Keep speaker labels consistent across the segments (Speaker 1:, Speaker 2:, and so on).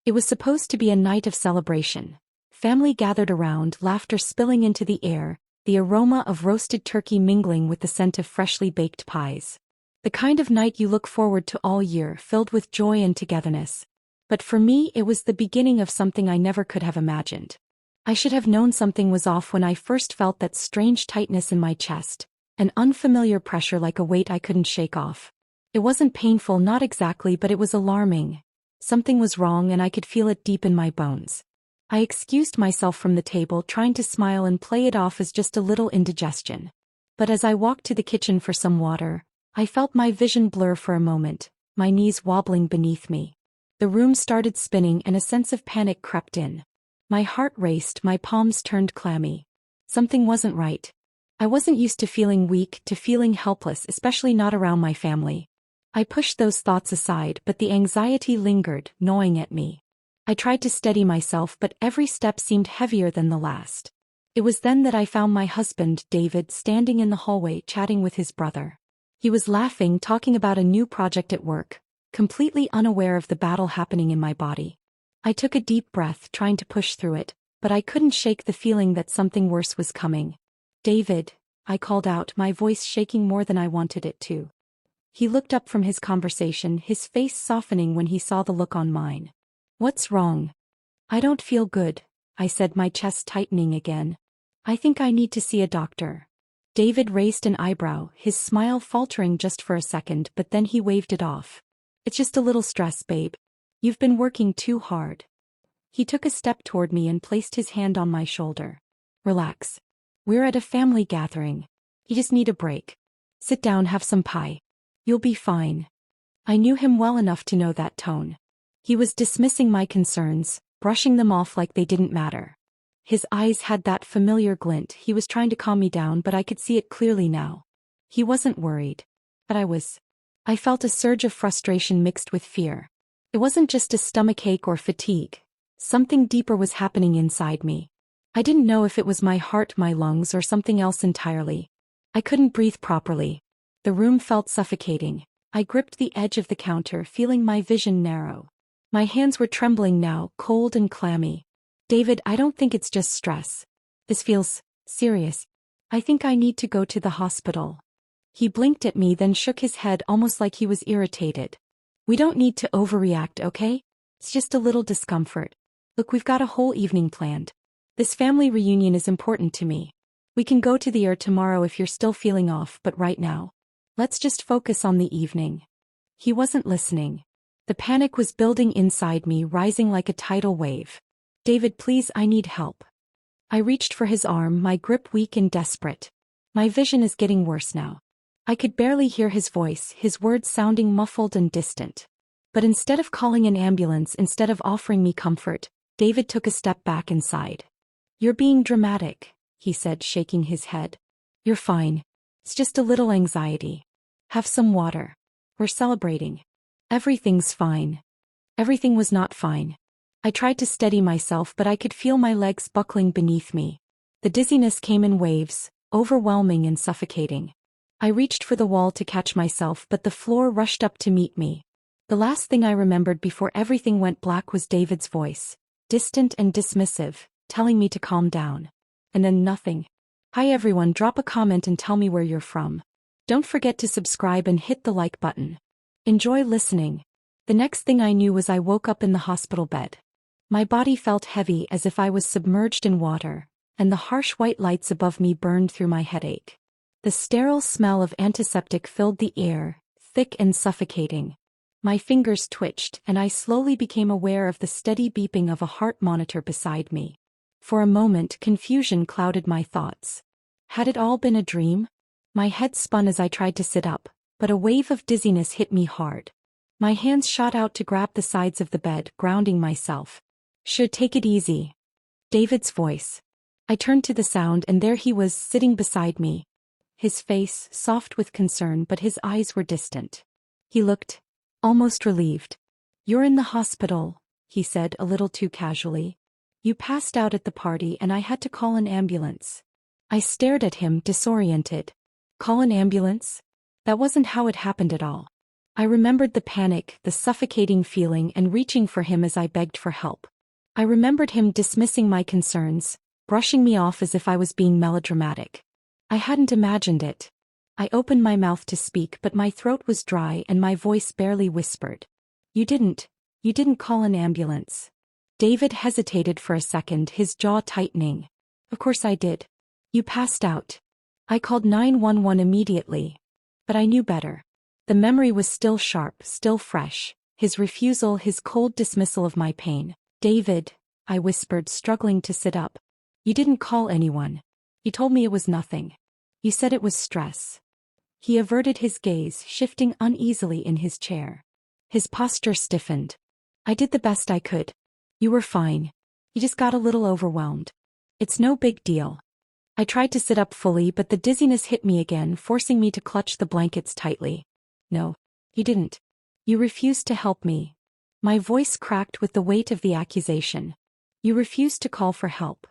Speaker 1: It was supposed to be a night of celebration. Family gathered around, laughter spilling into the air, the aroma of roasted turkey mingling with the scent of freshly baked pies. The kind of night you look forward to all year, filled with joy and togetherness. But for me, it was the beginning of something I never could have imagined. I should have known something was off when I first felt that strange tightness in my chest, an unfamiliar pressure like a weight I couldn't shake off. It wasn't painful, not exactly, but it was alarming. Something was wrong and I could feel it deep in my bones. I excused myself from the table, trying to smile and play it off as just a little indigestion. But as I walked to the kitchen for some water, I felt my vision blur for a moment, my knees wobbling beneath me. The room started spinning and a sense of panic crept in. My heart raced, my palms turned clammy. Something wasn't right. I wasn't used to feeling weak, to feeling helpless, especially not around my family. I pushed those thoughts aside, but the anxiety lingered, gnawing at me. I tried to steady myself, but every step seemed heavier than the last. It was then that I found my husband, David, standing in the hallway chatting with his brother. He was laughing, talking about a new project at work, completely unaware of the battle happening in my body. I took a deep breath, trying to push through it, but I couldn't shake the feeling that something worse was coming. "David," I called out, my voice shaking more than I wanted it to. He looked up from his conversation, his face softening when he saw the look on mine. "What's wrong?" "I don't feel good," I said, my chest tightening again. "I think I need to see a doctor." David raised an eyebrow, his smile faltering just for a second, but then he waved it off. "It's just a little stress, babe. You've been working too hard." He took a step toward me and placed his hand on my shoulder. "Relax. We're at a family gathering. You just need a break. Sit down, have some pie. You'll be fine." I knew him well enough to know that tone. He was dismissing my concerns, brushing them off like they didn't matter. His eyes had that familiar glint. He was trying to calm me down, but I could see it clearly now. He wasn't worried. But I was. I felt a surge of frustration mixed with fear. It wasn't just a stomachache or fatigue. Something deeper was happening inside me. I didn't know if it was my heart, my lungs, or something else entirely. I couldn't breathe properly. The room felt suffocating. I gripped the edge of the counter, feeling my vision narrow. My hands were trembling now, cold and clammy. "David, I don't think it's just stress. This feels serious. I think I need to go to the hospital." He blinked at me, then shook his head almost like he was irritated. "We don't need to overreact, okay? It's just a little discomfort. Look, we've got a whole evening planned. This family reunion is important to me. We can go to the ER tomorrow if you're still feeling off, but right now, let's just focus on the evening." He wasn't listening. The panic was building inside me, rising like a tidal wave. "David, please, I need help." I reached for his arm, my grip weak and desperate. "My vision is getting worse now." I could barely hear his voice, his words sounding muffled and distant. But instead of calling an ambulance, instead of offering me comfort, David took a step back and sighed. "You're being dramatic," he said, shaking his head. "You're fine. It's just a little anxiety. Have some water. We're celebrating. Everything's fine." Everything was not fine. I tried to steady myself, but I could feel my legs buckling beneath me. The dizziness came in waves, overwhelming and suffocating. I reached for the wall to catch myself, but the floor rushed up to meet me. The last thing I remembered before everything went black was David's voice, distant and dismissive, telling me to calm down. And then nothing. "Hi everyone, drop a comment and tell me where you're from. Don't forget to subscribe and hit the like button. Enjoy listening." The next thing I knew was I woke up in the hospital bed. My body felt heavy, as if I was submerged in water, and the harsh white lights above me burned through my headache. The sterile smell of antiseptic filled the air, thick and suffocating. My fingers twitched, and I slowly became aware of the steady beeping of a heart monitor beside me. For a moment, confusion clouded my thoughts. Had it all been a dream? My head spun as I tried to sit up, but a wave of dizziness hit me hard. My hands shot out to grab the sides of the bed, grounding myself. "Should take it easy." David's voice. I turned to the sound, and there he was, sitting beside me. His face, soft with concern, but his eyes were distant. He looked almost relieved. "You're in the hospital," he said a little too casually. "You passed out at the party and I had to call an ambulance." I stared at him, disoriented. Call an ambulance? That wasn't how it happened at all. I remembered the panic, the suffocating feeling, and reaching for him as I begged for help. I remembered him dismissing my concerns, brushing me off as if I was being melodramatic. I hadn't imagined it. I opened my mouth to speak, but my throat was dry and my voice barely whispered. You didn't call an ambulance." David hesitated for a second, his jaw tightening. "Of course I did. You passed out. I called 911 immediately. But I knew better." The memory was still sharp, still fresh. His refusal, his cold dismissal of my pain. "David," I whispered, struggling to sit up. "You didn't call anyone. You told me it was nothing. You said it was stress." He averted his gaze, shifting uneasily in his chair. His posture stiffened. "I did the best I could. You were fine. You just got a little overwhelmed. It's no big deal." I tried to sit up fully, but the dizziness hit me again, forcing me to clutch the blankets tightly. "No, you didn't. You refused to help me." My voice cracked with the weight of the accusation. "You refused to call for help."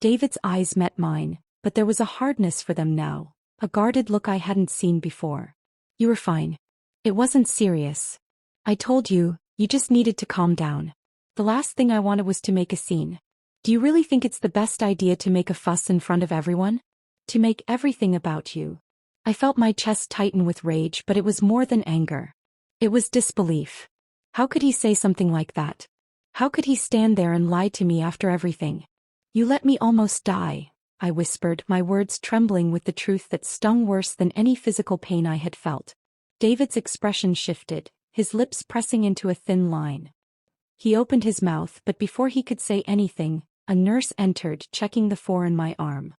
Speaker 1: David's eyes met mine, but there was a hardness for them now, a guarded look I hadn't seen before. "You were fine. It wasn't serious. I told you, you just needed to calm down. The last thing I wanted was to make a scene. Do you really think it's the best idea to make a fuss in front of everyone? To make everything about you?" I felt my chest tighten with rage, but it was more than anger. It was disbelief. How could he say something like that? How could he stand there and lie to me after everything? "You let me almost die," I whispered, my words trembling with the truth that stung worse than any physical pain I had felt. David's expression shifted, his lips pressing into a thin line. He opened his mouth, but before he could say anything, a nurse entered, checking the 4 in my arm.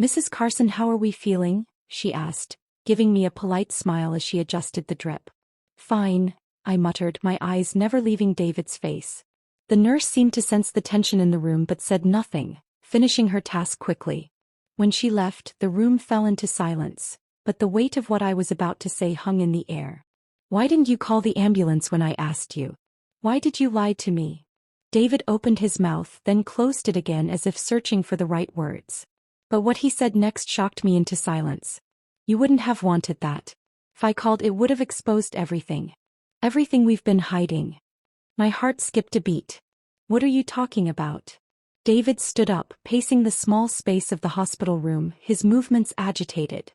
Speaker 1: "Mrs. Carson, how are we feeling?" she asked, giving me a polite smile as she adjusted the drip. "Fine," I muttered, my eyes never leaving David's face. The nurse seemed to sense the tension in the room but said nothing, finishing her task quickly. When she left, the room fell into silence, but the weight of what I was about to say hung in the air. "Why didn't you call the ambulance when I asked you? Why did you lie to me?" David opened his mouth, then closed it again as if searching for the right words. But what he said next shocked me into silence. "You wouldn't have wanted that. If I called, it would have exposed everything. Everything we've been hiding." My heart skipped a beat. "What are you talking about?" David stood up, pacing the small space of the hospital room, his movements agitated.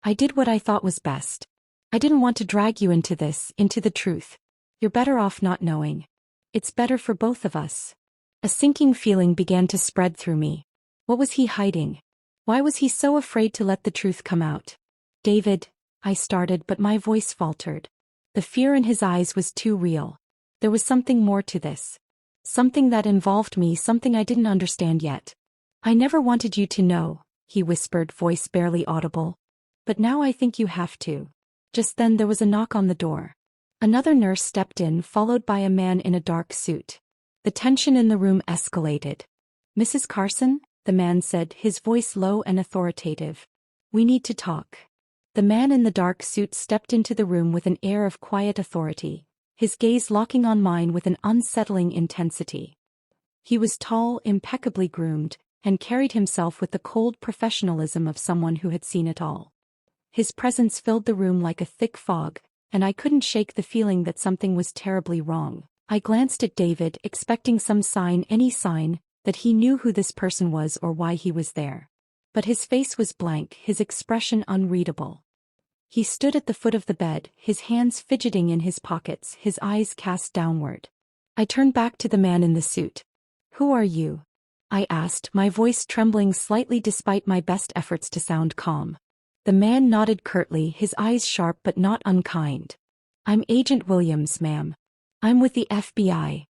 Speaker 1: "I did what I thought was best. I didn't want to drag you into this, into the truth. You're better off not knowing. It's better for both of us." A sinking feeling began to spread through me. What was he hiding? Why was he so afraid to let the truth come out? "David," I started, but my voice faltered. The fear in his eyes was too real. There was something more to this. Something that involved me, something I didn't understand yet. "I never wanted you to know," he whispered, voice barely audible. "But now I think you have to." Just then there was a knock on the door. Another nurse stepped in, followed by a man in a dark suit. The tension in the room escalated. "Mrs. Carson," the man said, his voice low and authoritative. "We need to talk." The man in the dark suit stepped into the room with an air of quiet authority, his gaze locking on mine with an unsettling intensity. He was tall, impeccably groomed, and carried himself with the cold professionalism of someone who had seen it all. His presence filled the room like a thick fog, and I couldn't shake the feeling that something was terribly wrong. I glanced at David, expecting some sign, any sign, that he knew who this person was or why he was there. But his face was blank, his expression unreadable. He stood at the foot of the bed, his hands fidgeting in his pockets, his eyes cast downward. I turned back to the man in the suit. "Who are you?" I asked, my voice trembling slightly despite my best efforts to sound calm. The man nodded curtly, his eyes sharp but not unkind. "I'm Agent Williams, ma'am. I'm with the FBI."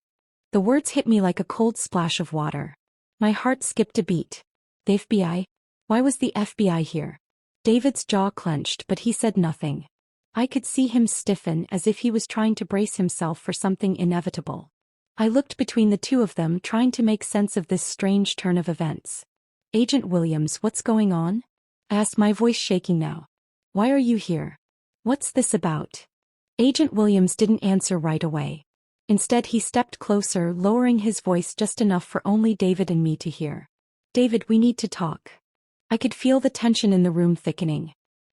Speaker 1: The words hit me like a cold splash of water. My heart skipped a beat. The FBI? Why was the FBI here? David's jaw clenched, but he said nothing. I could see him stiffen as if he was trying to brace himself for something inevitable. I looked between the two of them, trying to make sense of this strange turn of events. "Agent Williams, what's going on?" I asked, my voice shaking now. "Why are you here? What's this about?" Agent Williams didn't answer right away. Instead, he stepped closer, lowering his voice just enough for only David and me to hear. "David, we need to talk." I could feel the tension in the room thickening.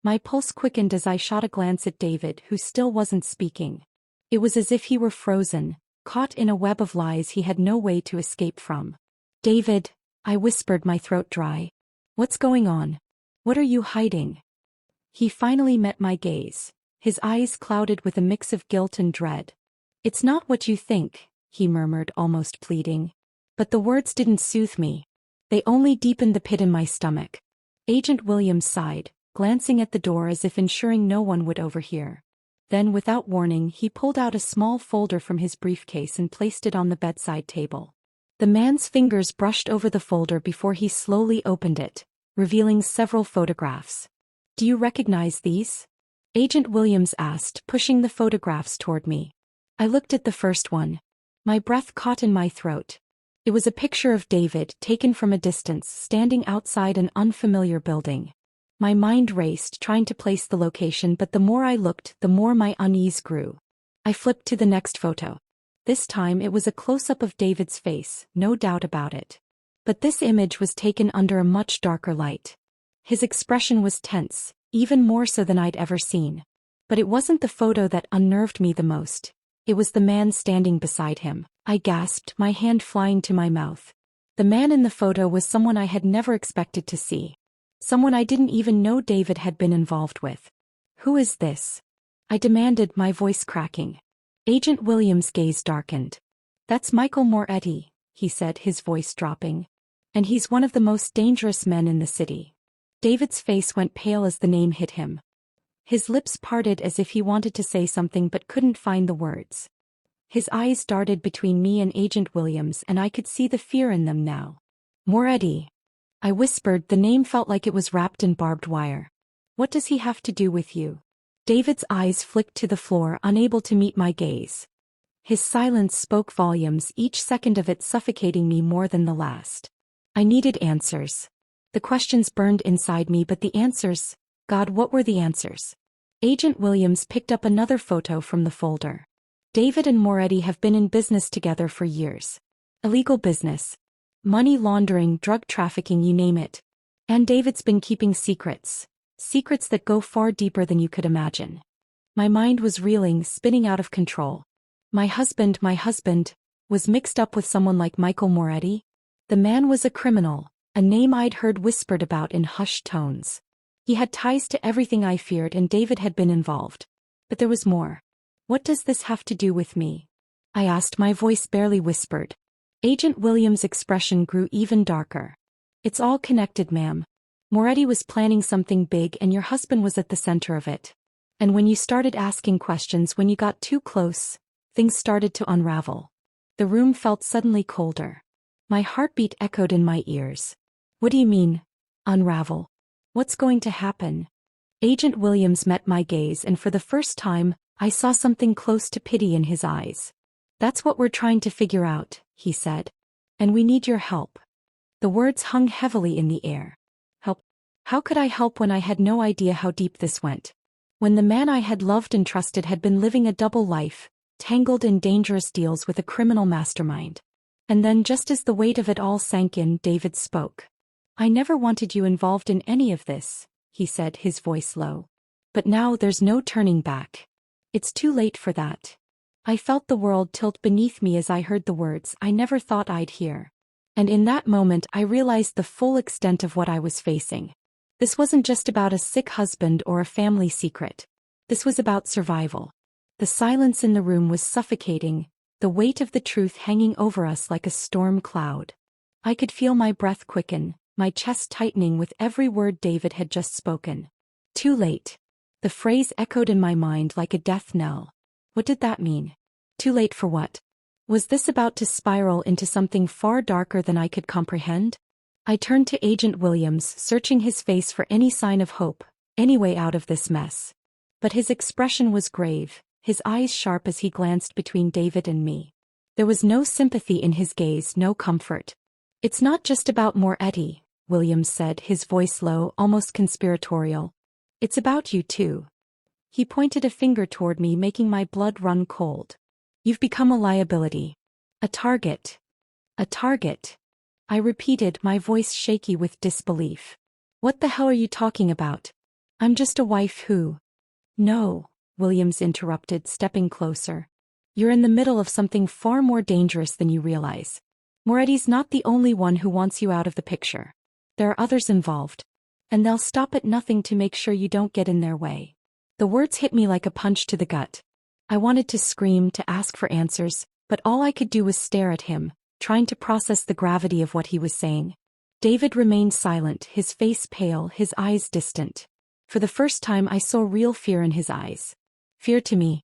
Speaker 1: My pulse quickened as I shot a glance at David, who still wasn't speaking. It was as if he were frozen, caught in a web of lies he had no way to escape from. "David," I whispered, my throat dry. "What's going on? What are you hiding?" He finally met my gaze, his eyes clouded with a mix of guilt and dread. "It's not what you think," he murmured, almost pleading. But the words didn't soothe me. They only deepened the pit in my stomach. Agent Williams sighed, glancing at the door as if ensuring no one would overhear. Then, without warning, he pulled out a small folder from his briefcase and placed it on the bedside table. The man's fingers brushed over the folder before he slowly opened it, revealing several photographs. "Do you recognize these?" Agent Williams asked, pushing the photographs toward me. I looked at the first one. My breath caught in my throat. It was a picture of David, taken from a distance, standing outside an unfamiliar building. My mind raced, trying to place the location, but the more I looked, the more my unease grew. I flipped to the next photo. This time it was a close-up of David's face, no doubt about it. But this image was taken under a much darker light. His expression was tense, even more so than I'd ever seen. But it wasn't the photo that unnerved me the most. It was the man standing beside him. I gasped, my hand flying to my mouth. The man in the photo was someone I had never expected to see. Someone I didn't even know David had been involved with. "Who is this?" I demanded, my voice cracking. Agent Williams' gaze darkened. "That's Michael Moretti," he said, his voice dropping. "And he's one of the most dangerous men in the city." David's face went pale as the name hit him. His lips parted as if he wanted to say something but couldn't find the words. His eyes darted between me and Agent Williams, and I could see the fear in them now. "Moretti," I whispered. The name felt like it was wrapped in barbed wire. "What does he have to do with you?" David's eyes flicked to the floor, unable to meet my gaze. His silence spoke volumes, each second of it suffocating me more than the last. I needed answers. The questions burned inside me, but the answers, God, what were the answers? Agent Williams picked up another photo from the folder. "David and Moretti have been in business together for years. Illegal business. Money laundering, drug trafficking, you name it. And David's been keeping secrets. Secrets that go far deeper than you could imagine." My mind was reeling, spinning out of control. My husband, was mixed up with someone like Michael Moretti? The man was a criminal, a name I'd heard whispered about in hushed tones. He had ties to everything I feared, and David had been involved. But there was more. "What does this have to do with me?" I asked, my voice barely whispered. Agent Williams' expression grew even darker. "It's all connected, ma'am. Moretti was planning something big, and your husband was at the center of it. And when you started asking questions, when you got too close, things started to unravel." The room felt suddenly colder. My heartbeat echoed in my ears. "What do you mean, unravel? What's going to happen?" Agent Williams met my gaze, and for the first time, I saw something close to pity in his eyes. "That's what we're trying to figure out," he said. "And we need your help." The words hung heavily in the air. Help? How could I help when I had no idea how deep this went? When the man I had loved and trusted had been living a double life, tangled in dangerous deals with a criminal mastermind. And then, just as the weight of it all sank in, David spoke. "I never wanted you involved in any of this," he said, his voice low. "But now there's no turning back. It's too late for that." I felt the world tilt beneath me as I heard the words I never thought I'd hear. And in that moment I realized the full extent of what I was facing. This wasn't just about a sick husband or a family secret. This was about survival. The silence in the room was suffocating, the weight of the truth hanging over us like a storm cloud. I could feel my breath quicken, my chest tightening with every word David had just spoken. Too late. The phrase echoed in my mind like a death knell. What did that mean? Too late for what? Was this about to spiral into something far darker than I could comprehend? I turned to Agent Williams, searching his face for any sign of hope, any way out of this mess. But his expression was grave, his eyes sharp as he glanced between David and me. There was no sympathy in his gaze, no comfort. "It's not just about Moretti," Williams said, his voice low, almost conspiratorial. "It's about you too." He pointed a finger toward me, making my blood run cold. "You've become a liability. A target. A target." I repeated, my voice shaky with disbelief. "What the hell are you talking about?" I'm just a wife who... No, Williams interrupted, stepping closer. You're in the middle of something far more dangerous than you realize. Moretti's not the only one who wants you out of the picture. There are others involved. And they'll stop at nothing to make sure you don't get in their way. The words hit me like a punch to the gut. I wanted to scream, to ask for answers, but all I could do was stare at him, trying to process the gravity of what he was saying. David remained silent, his face pale, his eyes distant. For the first time I saw real fear in his eyes. Fear to me.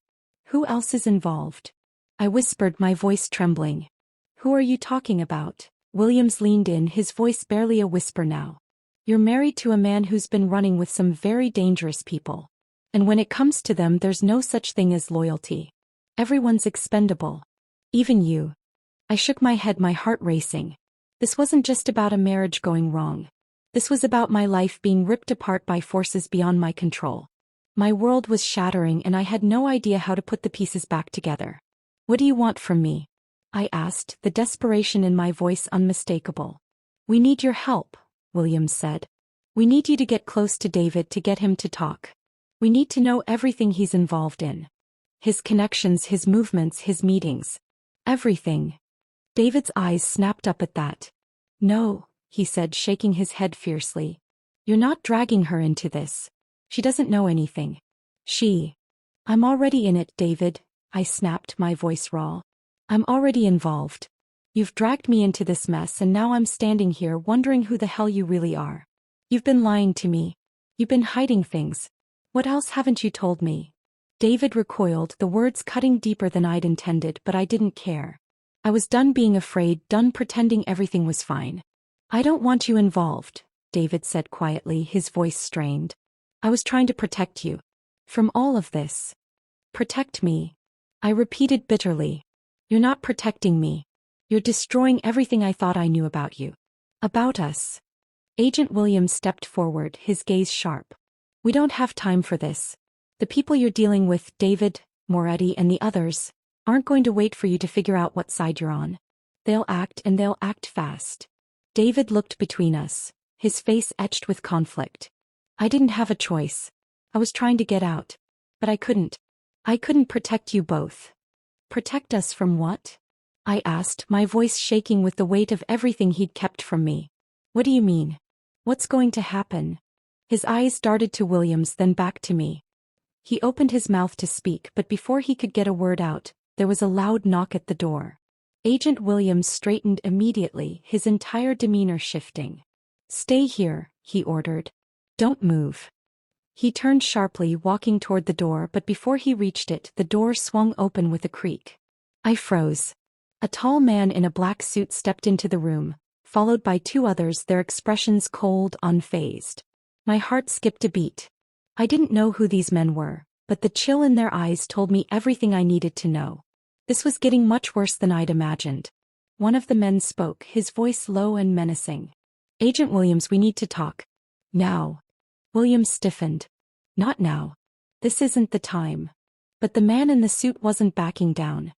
Speaker 1: Who else is involved? I whispered, my voice trembling. Who are you talking about? Williams leaned in, his voice barely a whisper now. You're married to a man who's been running with some very dangerous people. And when it comes to them, there's no such thing as loyalty. Everyone's expendable. Even you. I shook my head, my heart racing. This wasn't just about a marriage going wrong. This was about my life being ripped apart by forces beyond my control. My world was shattering and I had no idea how to put the pieces back together. What do you want from me? I asked, the desperation in my voice unmistakable. We need your help, Williams said. We need you to get close to David, to get him to talk. We need to know everything he's involved in. His connections, his movements, his meetings. Everything. David's eyes snapped up at that. No, he said, shaking his head fiercely. You're not dragging her into this. She doesn't know anything. I'm already in it, David, I snapped, my voice raw. I'm already involved. You've dragged me into this mess and now I'm standing here wondering who the hell you really are. You've been lying to me. You've been hiding things. What else haven't you told me? David recoiled, the words cutting deeper than I'd intended, but I didn't care. I was done being afraid, done pretending everything was fine. I don't want you involved, David said quietly, his voice strained. I was trying to protect you. From all of this. Protect me. I repeated bitterly. You're not protecting me. You're destroying everything I thought I knew about you. About us. Agent Williams stepped forward, his gaze sharp. We don't have time for this. The people you're dealing with, David, Moretti, and the others, aren't going to wait for you to figure out what side you're on. They'll act, and they'll act fast. David looked between us, his face etched with conflict. I didn't have a choice. I was trying to get out. But I couldn't. I couldn't protect you both. Protect us from what? I asked, my voice shaking with the weight of everything he'd kept from me. What do you mean? What's going to happen? His eyes darted to Williams, then back to me. He opened his mouth to speak, but before he could get a word out, there was a loud knock at the door. Agent Williams straightened immediately, his entire demeanor shifting. Stay here, he ordered. Don't move. He turned sharply, walking toward the door, but before he reached it, the door swung open with a creak. I froze. A tall man in a black suit stepped into the room, followed by two others, their expressions cold, unfazed. My heart skipped a beat. I didn't know who these men were, but the chill in their eyes told me everything I needed to know. This was getting much worse than I'd imagined. One of the men spoke, his voice low and menacing. Agent Williams, we need to talk. Now. Williams stiffened. Not now. This isn't the time. But the man in the suit wasn't backing down.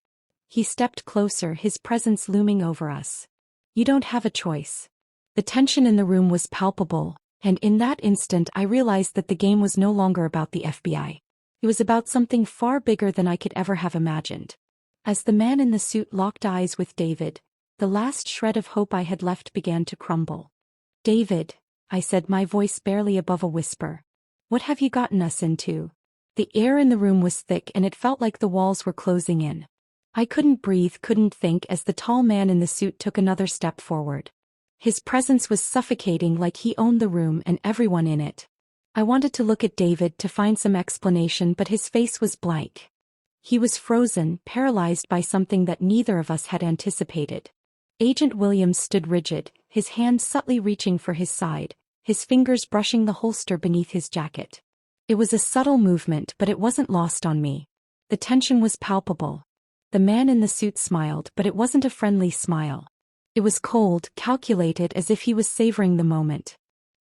Speaker 1: He stepped closer, his presence looming over us. You don't have a choice. The tension in the room was palpable, and in that instant I realized that the game was no longer about the FBI. It was about something far bigger than I could ever have imagined. As the man in the suit locked eyes with David, the last shred of hope I had left began to crumble. David, I said, my voice barely above a whisper. What have you gotten us into? The air in the room was thick and it felt like the walls were closing in. I couldn't breathe, couldn't think as the tall man in the suit took another step forward. His presence was suffocating, like he owned the room and everyone in it. I wanted to look at David to find some explanation, but his face was blank. He was frozen, paralyzed by something that neither of us had anticipated. Agent Williams stood rigid, his hand subtly reaching for his side, his fingers brushing the holster beneath his jacket. It was a subtle movement, but it wasn't lost on me. The tension was palpable. The man in the suit smiled, but it wasn't a friendly smile. It was cold, calculated, as if he was savoring the moment.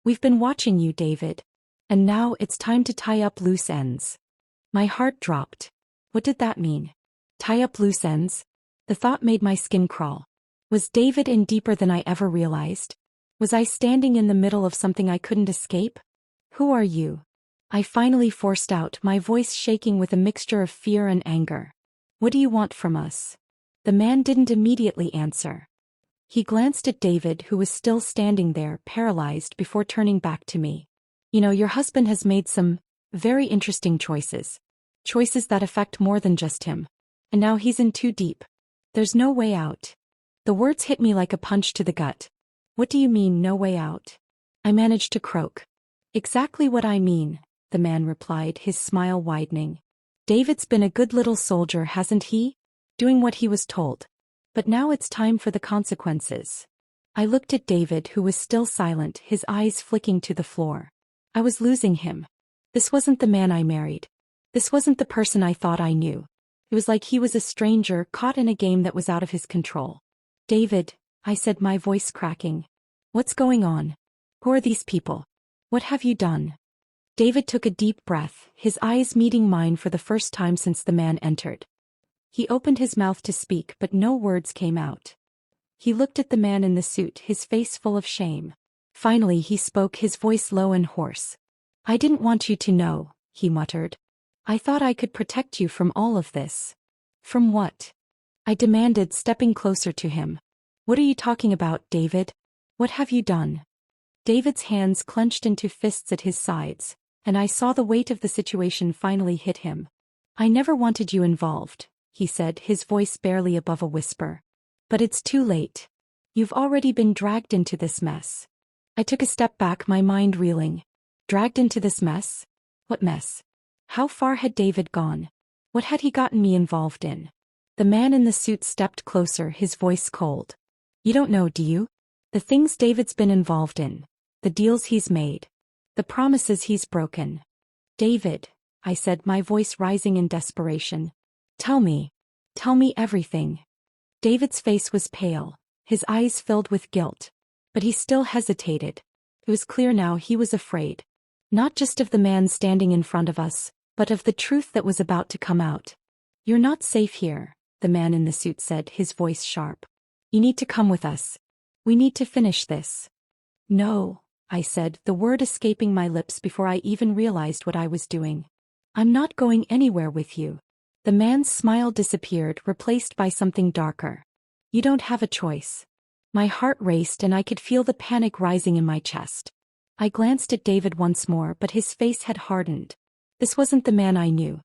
Speaker 1: We've been watching you, David. And now it's time to tie up loose ends. My heart dropped. What did that mean? Tie up loose ends? The thought made my skin crawl. Was David in deeper than I ever realized? Was I standing in the middle of something I couldn't escape? Who are you? I finally forced out, my voice shaking with a mixture of fear and anger. What do you want from us? The man didn't immediately answer. He glanced at David, who was still standing there, paralyzed, before turning back to me. Your husband has made some very interesting choices. Choices that affect more than just him. And now he's in too deep. There's no way out. The words hit me like a punch to the gut. What do you mean, no way out? I managed to croak. Exactly what I mean, the man replied, his smile widening. David's been a good little soldier, hasn't he? Doing what he was told. But now it's time for the consequences. I looked at David, who was still silent, his eyes flicking to the floor. I was losing him. This wasn't the man I married. This wasn't the person I thought I knew. It was like he was a stranger caught in a game that was out of his control. David, I said, my voice cracking. What's going on? Who are these people? What have you done? David took a deep breath, his eyes meeting mine for the first time since the man entered. He opened his mouth to speak, but no words came out. He looked at the man in the suit, his face full of shame. Finally he spoke, his voice low and hoarse. I didn't want you to know, he muttered. I thought I could protect you from all of this. From what? I demanded, stepping closer to him. What are you talking about, David? What have you done? David's hands clenched into fists at his sides, and I saw the weight of the situation finally hit him. I never wanted you involved, he said, his voice barely above a whisper. But it's too late. You've already been dragged into this mess. I took a step back, my mind reeling. Dragged into this mess? What mess? How far had David gone? What had he gotten me involved in? The man in the suit stepped closer, his voice cold. You don't know, do you? The things David's been involved in. The deals he's made. The promises he's broken. David, I said, my voice rising in desperation. Tell me. Tell me everything. David's face was pale, his eyes filled with guilt. But he still hesitated. It was clear now he was afraid. Not just of the man standing in front of us, but of the truth that was about to come out. You're not safe here, the man in the suit said, his voice sharp. You need to come with us. We need to finish this. No, I said, the word escaping my lips before I even realized what I was doing. I'm not going anywhere with you. The man's smile disappeared, replaced by something darker. You don't have a choice. My heart raced and I could feel the panic rising in my chest. I glanced at David once more, but his face had hardened. This wasn't the man I knew.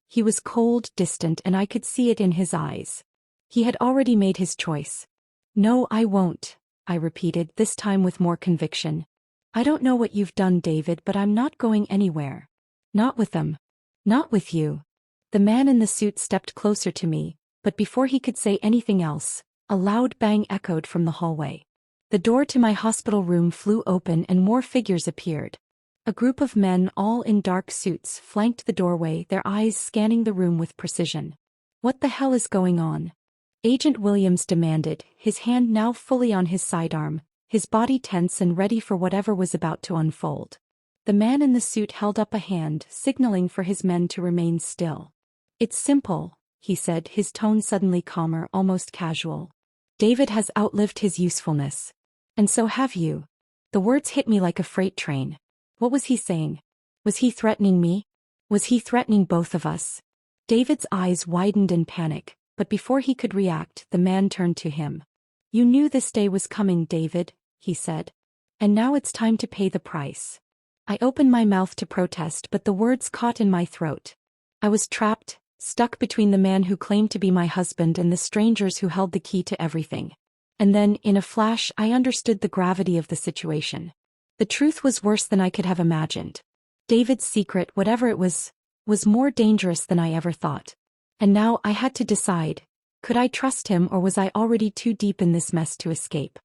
Speaker 1: He was cold, distant, and I could see it in his eyes. He had already made his choice. No, I won't, I repeated, this time with more conviction. I don't know what you've done, David, but I'm not going anywhere. Not with them. Not with you. The man in the suit stepped closer to me, but before he could say anything else, a loud bang echoed from the hallway. The door to my hospital room flew open and more figures appeared. A group of men, all in dark suits, flanked the doorway, their eyes scanning the room with precision. What the hell is going on? Agent Williams demanded, his hand now fully on his sidearm, his body tense and ready for whatever was about to unfold. The man in the suit held up a hand, signaling for his men to remain still. It's simple, he said, his tone suddenly calmer, almost casual. David has outlived his usefulness. And so have you. The words hit me like a freight train. What was he saying? Was he threatening me? Was he threatening both of us? David's eyes widened in panic, but before he could react, the man turned to him. You knew this day was coming, David, he said. And now it's time to pay the price. I opened my mouth to protest, but the words caught in my throat. I was trapped, stuck between the man who claimed to be my husband and the strangers who held the key to everything. And then, in a flash, I understood the gravity of the situation. The truth was worse than I could have imagined. David's secret, whatever it was more dangerous than I ever thought. And now I had to decide, could I trust him or was I already too deep in this mess to escape?